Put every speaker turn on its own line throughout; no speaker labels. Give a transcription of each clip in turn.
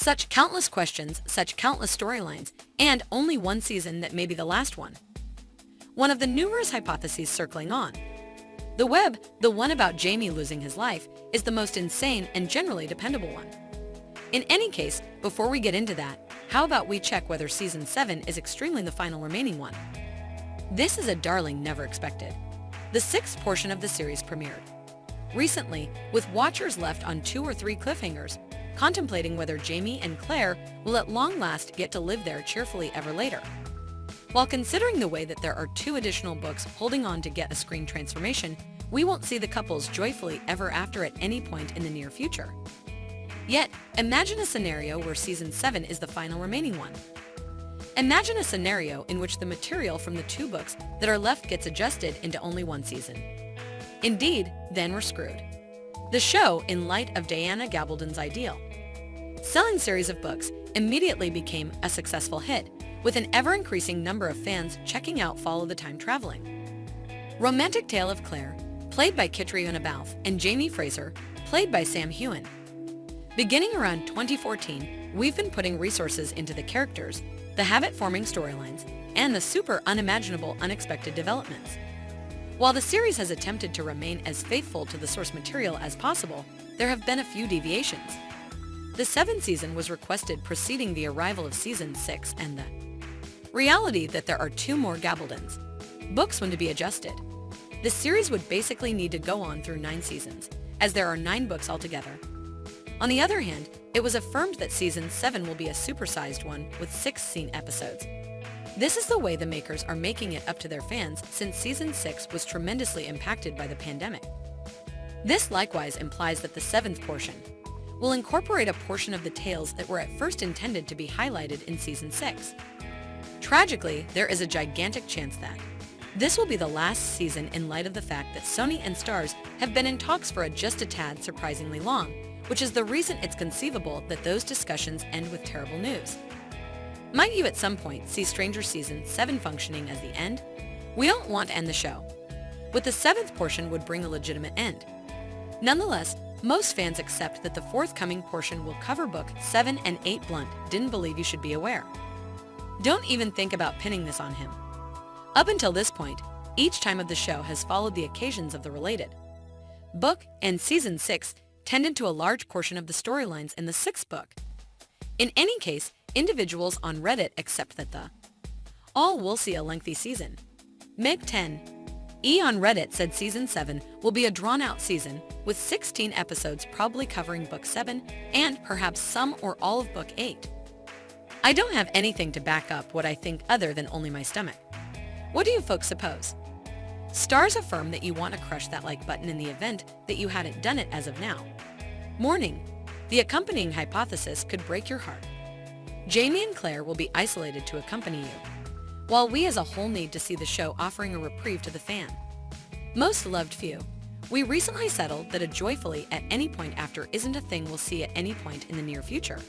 Such countless questions, such countless storylines, and only one season that may be the last one. One of the numerous hypotheses circling on the web, the one about Jamie losing his life, is the most insane and generally dependable one. In any case, before we get into that, how about we check whether Season 7 is extremely the final remaining one? This is a darling never expected. The 6th portion of the series premiered recently, with watchers left on 2 or 3 cliffhangers, contemplating whether Jamie and Claire will at long last get to live there cheerfully ever later. While considering the way that there are 2 additional books holding on to get a screen transformation, we won't see the couples joyfully ever after at any point in the near future. Yet, imagine a scenario where Season 7 is the final remaining one. Imagine a scenario in which the material from the 2 books that are left gets adjusted into only 1 season. Indeed, then we're screwed. The show, in light of Diana Gabaldon's ideal selling series of books, immediately became a successful hit, with an ever-increasing number of fans checking out Follow the Time Traveling. Romantic Tale of Claire, played by Catriona Balfe, and Jamie Fraser, played by Sam Heughan. Beginning around 2014, we've been putting resources into the characters, the habit-forming storylines, and the super unimaginable unexpected developments. While the series has attempted to remain as faithful to the source material as possible, there have been a few deviations. The 7th season was requested preceding the arrival of Season 6 and the reality that there are 2 more Gabaldons books when to be adjusted. The series would basically need to go on through 9 seasons, as there are 9 books altogether. On the other hand, it was affirmed that Season 7 will be a supersized one with 6 scene episodes. This is the way the makers are making it up to their fans, since Season 6 was tremendously impacted by the pandemic. This likewise implies that the 7th portion will incorporate a portion of the tales that were at first intended to be highlighted in Season 6. Tragically, there is a gigantic chance that this will be the last season in light of the fact that Sony and Starz have been in talks for just a tad surprisingly long, which is the reason it's conceivable that those discussions end with terrible news. Might you at some point see Stranger Season 7 functioning as the end? We don't want to end the show, but the 7th portion would bring a legitimate end. Nonetheless, most fans accept that the forthcoming portion will cover Book 7 and 8. Blunt didn't believe you should be aware. Don't even think about pinning this on him. Up until this point, each time of the show has followed the occasions of the related book, and Season 6 tended to a large portion of the storylines in the 6th book. In any case, individuals on Reddit accept that the all will see a lengthy season. Meg10E on Reddit said Season 7 will be a drawn-out season, with 16 episodes probably covering Book 7 and perhaps some or all of Book 8. I don't have anything to back up what I think other than only my stomach. What do you folks suppose? Stars affirm that you want to crush that like button in the event that you hadn't done it as of now. Morning. The accompanying hypothesis could break your heart. Jamie and Claire will be isolated to accompany you, while we as a whole need to see the show offering a reprieve to the fan. Most loved few. We recently settled that a joyfully at any point after isn't a thing we'll see at any point in the near future.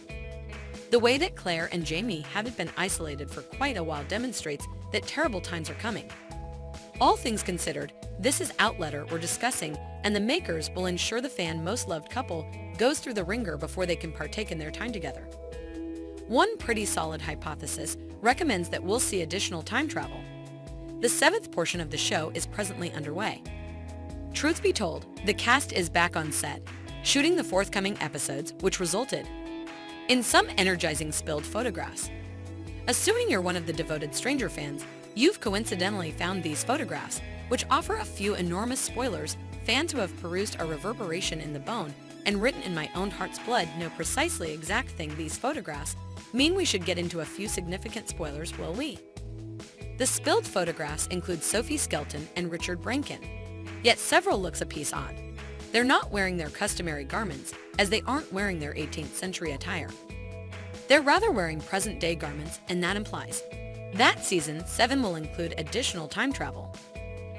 The way that Claire and Jamie haven't been isolated for quite a while demonstrates that terrible times are coming. All things considered, this is OUTLANDER we're discussing, and the makers will ensure the fan most loved couple goes through the ringer before they can partake in their time together. One pretty solid hypothesis recommends that we'll see additional time travel. The 7th portion of the show is presently underway. Truth be told, the cast is back on set, shooting the forthcoming episodes, which resulted in some energizing spilled photographs. Assuming you're one of the devoted Stranger fans, you've coincidentally found these photographs, which offer a few enormous spoilers. Fans who have perused A Reverberation in the Bone and Written in My Own Heart's Blood know precisely exact thing these photographs mean. We should get into a few significant spoilers, will we? The spilled photographs include Sophie Skelton and Richard Brankin, yet several looks a piece odd. They're not wearing their customary garments, as they aren't wearing their 18th century attire. They're rather wearing present-day garments, and that implies that Season 7 will include additional time travel.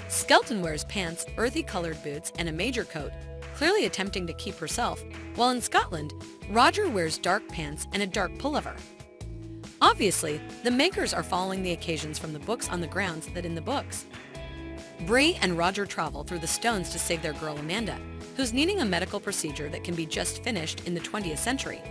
Skelton wears pants, earthy-colored boots, and a major coat, clearly attempting to keep herself, while in Scotland, Roger wears dark pants and a dark pullover. Obviously, the makers are following the occasions from the books on the grounds that in the books, Bree and Roger travel through the stones to save their girl Amanda, who's needing a medical procedure that can be just finished in the 20th century.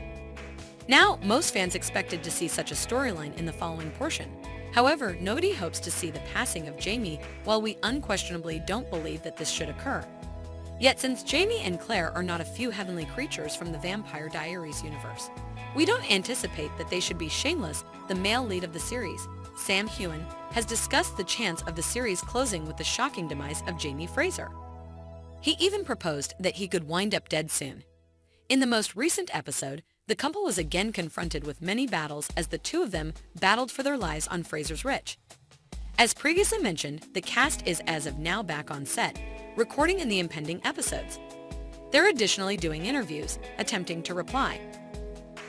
Now, most fans expected to see such a storyline in the following portion. However, nobody hopes to see the passing of Jamie, while we unquestionably don't believe that this should occur. Yet since Jamie and Claire are not a few heavenly creatures from the Vampire Diaries universe, we don't anticipate that they should be shameless. The male lead of the series, Sam Heughan, has discussed the chance of the series closing with the shocking demise of Jamie Fraser. He even proposed that he could wind up dead soon. In the most recent episode, the couple was again confronted with many battles as the two of them battled for their lives on Fraser's Ridge. As previously mentioned, the cast is as of now back on set, recording in the impending episodes. They're additionally doing interviews, attempting to reply.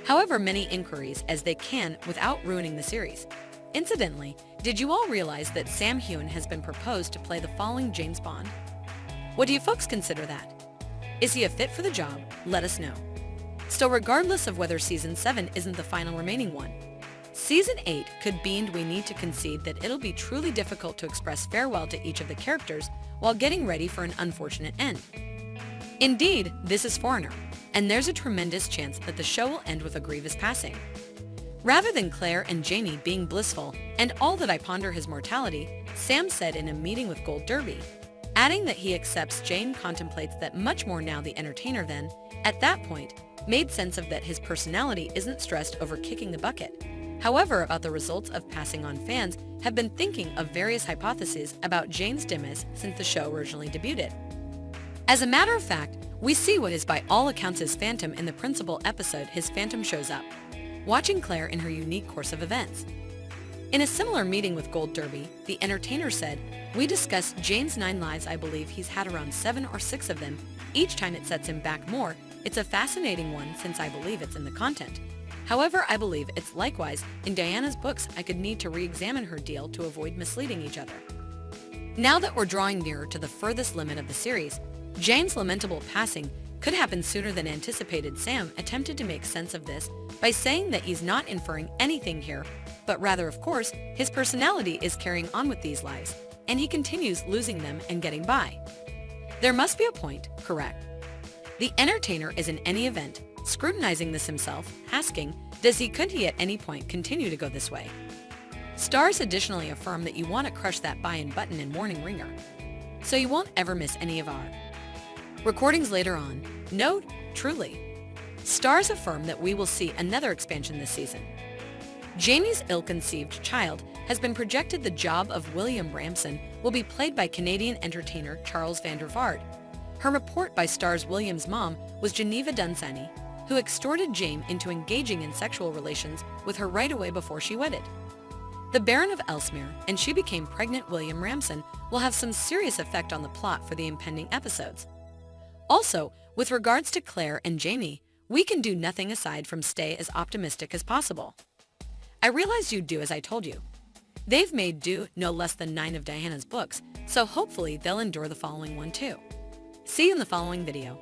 However, many inquiries as they can without ruining the series. Incidentally, did you all realize that Sam Heughan has been proposed to play the following James Bond? What do you folks consider that? Is he a fit for the job? Let us know. Still, regardless of whether Season 7 isn't the final remaining one, Season 8 could be, and we need to concede that it'll be truly difficult to express farewell to each of the characters while getting ready for an unfortunate end. Indeed, this is Foreigner, and there's a tremendous chance that the show will end with a grievous passing. Rather than Claire and Jamie being blissful and all that I ponder his mortality, Sam said in a meeting with Gold Derby, adding that he accepts Jane contemplates that much more now. The entertainer then, at that point, made sense of that his personality isn't stressed over kicking the bucket. However, about the results of passing on, fans have been thinking of various hypotheses about Jane's demise since the show originally debuted. As a matter of fact, we see what is by all accounts his phantom in the principal episode. His phantom shows up, watching Claire in her unique course of events. In a similar meeting with Gold Derby, the entertainer said, "We discussed Jane's 9 lives. I believe he's had around 7 or 6 of them. Each time it sets him back more. It's a fascinating one since I believe it's in the content. However, I believe it's likewise in Diana's books. I could need to re-examine her deal to avoid misleading each other." Now that we're drawing nearer to the furthest limit of the series, Jane's lamentable passing could happen sooner than anticipated. Sam attempted to make sense of this by saying that he's not inferring anything here, but rather, of course, his personality is carrying on with these lives, and he continues losing them and getting by. There must be a point, correct? The entertainer is in any event scrutinizing this himself, asking, could he at any point continue to go this way? Stars additionally affirm that you want to crush that buy-in button and warning ringer, so you won't ever miss any of our recordings later on. Note, truly. Stars affirm that we will see another expansion this season. Jamie's ill-conceived child has been projected. The job of William Ramson will be played by Canadian entertainer Charles van der Vaart. Her report by Star's William's mom was Geneva Dunsany, who extorted Jane into engaging in sexual relations with her right away before she wedded the Baron of Ellesmere, and she became pregnant. William Ramson will have some serious effect on the plot for the impending episodes. Also, with regards to Claire and Jamie, we can do nothing aside from stay as optimistic as possible. I realize you'd do as I told you. They've made do no less than 9 of Diana's books, so hopefully they'll endure the following one too. See you in the following video.